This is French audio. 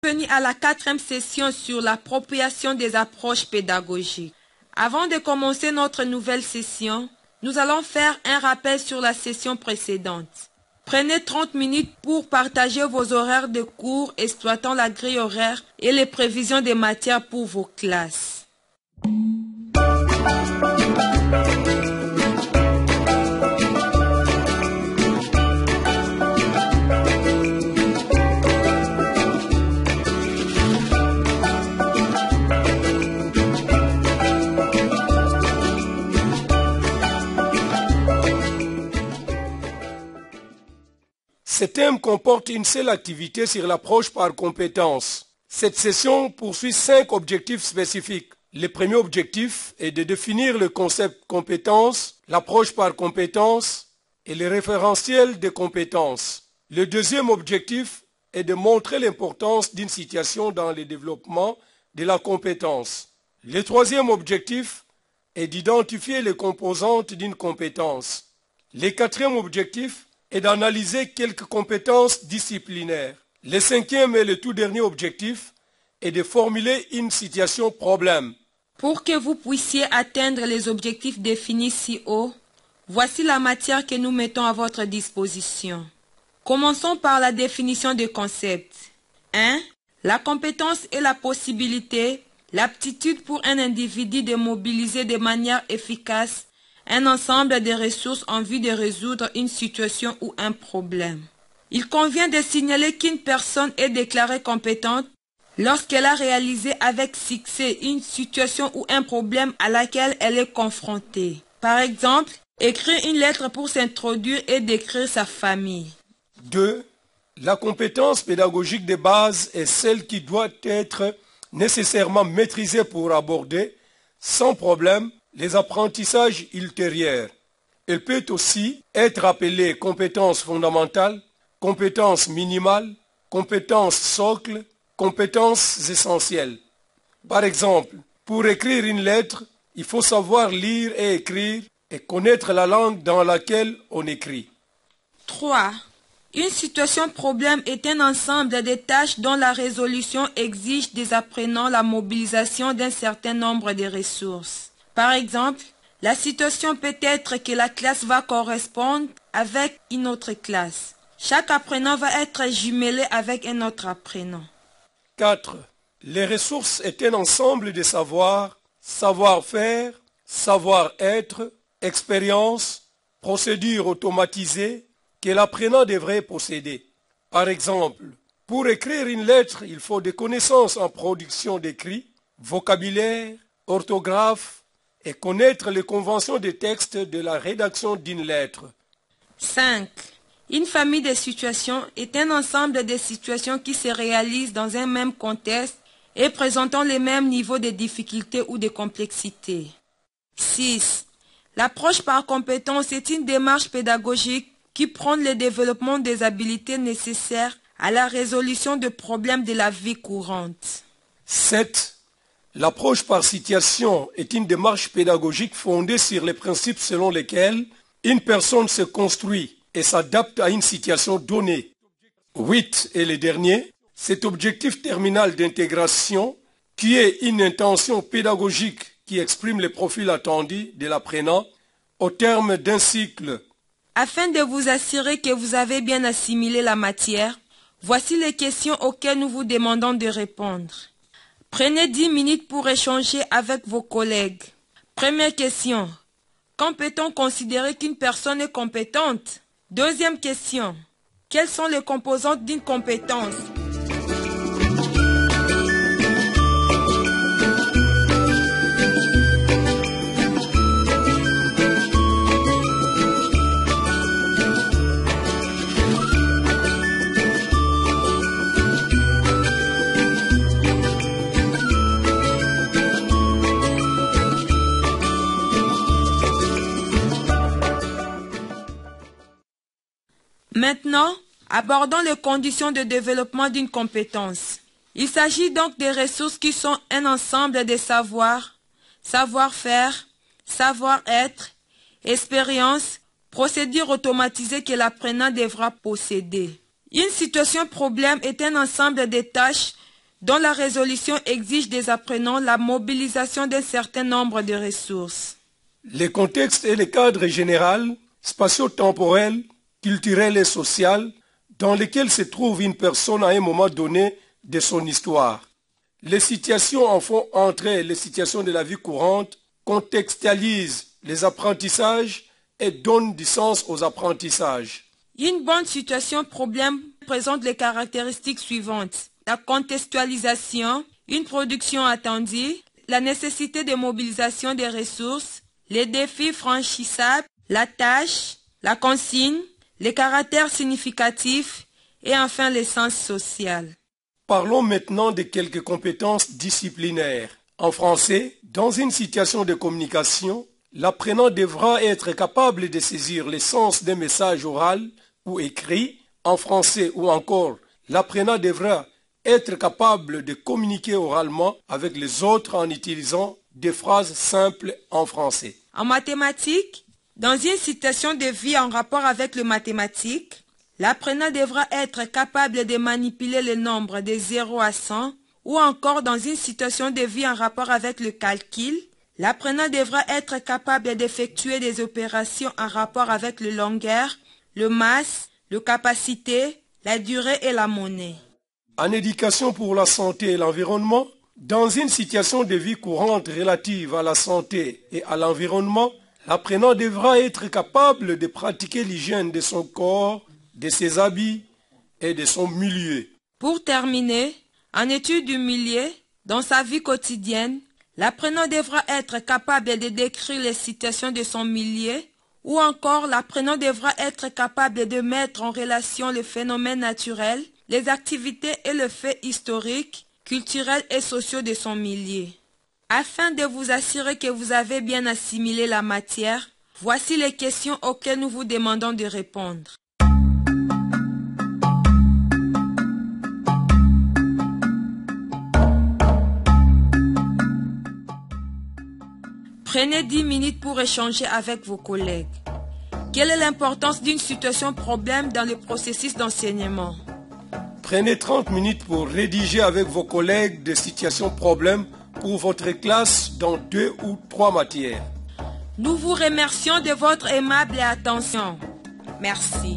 Bienvenue à la 4e session sur l'appropriation des approches pédagogiques. Avant de commencer notre nouvelle session, nous allons faire un rappel sur la session précédente. Prenez 30 minutes pour partager vos horaires de cours exploitant la grille horaire et les prévisions des matières pour vos classes. Ce thème comporte une seule activité sur l'approche par compétence. Cette session poursuit 5 objectifs spécifiques. Le premier objectif est de définir le concept compétence, l'approche par compétence et le référentiel des compétences. Le deuxième objectif est de montrer l'importance d'une situation dans le développement de la compétence. Le troisième objectif est d'identifier les composantes d'une compétence. Le quatrième objectif est d'analyser quelques compétences disciplinaires. Le cinquième et le tout dernier objectif est de formuler une situation problème. Pour que vous puissiez atteindre les objectifs définis si haut, voici la matière que nous mettons à votre disposition. Commençons par la définition des concepts. 1. La compétence est la possibilité, l'aptitude pour un individu de mobiliser de manière efficace un ensemble de ressources en vue de résoudre une situation ou un problème. Il convient de signaler qu'une personne est déclarée compétente lorsqu'elle a réalisé avec succès une situation ou un problème à laquelle elle est confrontée. Par exemple, écrire une lettre pour s'introduire et décrire sa famille. 2. La compétence pédagogique de base est celle qui doit être nécessairement maîtrisée pour aborder, sans problème, les apprentissages ultérieurs. Elle peut aussi être appelée compétence fondamentale, compétence minimale, compétence socle, compétences essentielles. Par exemple, pour écrire une lettre, il faut savoir lire et écrire et connaître la langue dans laquelle on écrit. 3. Une situation problème est un ensemble de tâches dont la résolution exige des apprenants la mobilisation d'un certain nombre de ressources. Par exemple, la situation peut être que la classe va correspondre avec une autre classe. Chaque apprenant va être jumelé avec un autre apprenant. 4. Les ressources est un ensemble de savoirs, savoir-faire, savoir-être, expérience, procédures automatisées que l'apprenant devrait posséder. Par exemple, pour écrire une lettre, il faut des connaissances en production d'écrit, vocabulaire, orthographe, et connaître les conventions de texte de la rédaction d'une lettre. 5. Une famille de situations est un ensemble de situations qui se réalisent dans un même contexte et présentant les mêmes niveaux de difficulté ou de complexité. 6. L'approche par compétence est une démarche pédagogique qui prône le développement des habiletés nécessaires à la résolution de problèmes de la vie courante. 7. L'approche par situation est une démarche pédagogique fondée sur les principes selon lesquels une personne se construit et s'adapte à une situation donnée. 8. Et le dernier, cet objectif terminal d'intégration qui est une intention pédagogique qui exprime le profil attendu de l'apprenant au terme d'un cycle. Afin de vous assurer que vous avez bien assimilé la matière, voici les questions auxquelles nous vous demandons de répondre. Prenez 10 minutes pour échanger avec vos collègues. Première question. Quand peut-on considérer qu'une personne est compétente? Deuxième question. Quelles sont les composantes d'une compétence? Maintenant, abordons les conditions de développement d'une compétence. Il s'agit donc des ressources qui sont un ensemble de savoirs, savoir-faire, savoir-être, expérience, procédures automatisées que l'apprenant devra posséder. Une situation problème est un ensemble de tâches dont la résolution exige des apprenants la mobilisation d'un certain nombre de ressources. Les contextes et les cadres généraux, spatio-temporels, culturels et sociaux dans lesquels se trouve une personne à un moment donné de son histoire. Les situations en font entrer les situations de la vie courante, contextualisent les apprentissages et donnent du sens aux apprentissages. Une bonne situation problème présente les caractéristiques suivantes: la contextualisation, une production attendue, la nécessité de mobilisation des ressources, les défis franchissables, la tâche, la consigne, les caractères significatifs et enfin l'essence sociale. Parlons maintenant de quelques compétences disciplinaires. En français, dans une situation de communication, l'apprenant devra être capable de saisir le sens d'un message oral ou écrit en français, ou encore l'apprenant devra être capable de communiquer oralement avec les autres en utilisant des phrases simples en français. En mathématiques, dans une situation de vie en rapport avec les mathématiques, l'apprenant devra être capable de manipuler le nombre de 0 à 100, ou encore dans une situation de vie en rapport avec le calcul, l'apprenant devra être capable d'effectuer des opérations en rapport avec le longueur, le masse, le capacité, la durée et la monnaie. En éducation pour la santé et l'environnement, dans une situation de vie courante relative à la santé et à l'environnement, l'apprenant devra être capable de pratiquer l'hygiène de son corps, de ses habits et de son milieu. Pour terminer, en étude du milieu, dans sa vie quotidienne, l'apprenant devra être capable de décrire les situations de son milieu, ou encore l'apprenant devra être capable de mettre en relation les phénomènes naturels, les activités et les faits historiques, culturels et sociaux de son milieu. Afin de vous assurer que vous avez bien assimilé la matière, voici les questions auxquelles nous vous demandons de répondre. Prenez 10 minutes pour échanger avec vos collègues. Quelle est l'importance d'une situation problème dans le processus d'enseignement? Prenez 30 minutes pour rédiger avec vos collègues des situations problèmes pour votre classe dans 2 ou 3 matières. Nous vous remercions de votre aimable attention. Merci.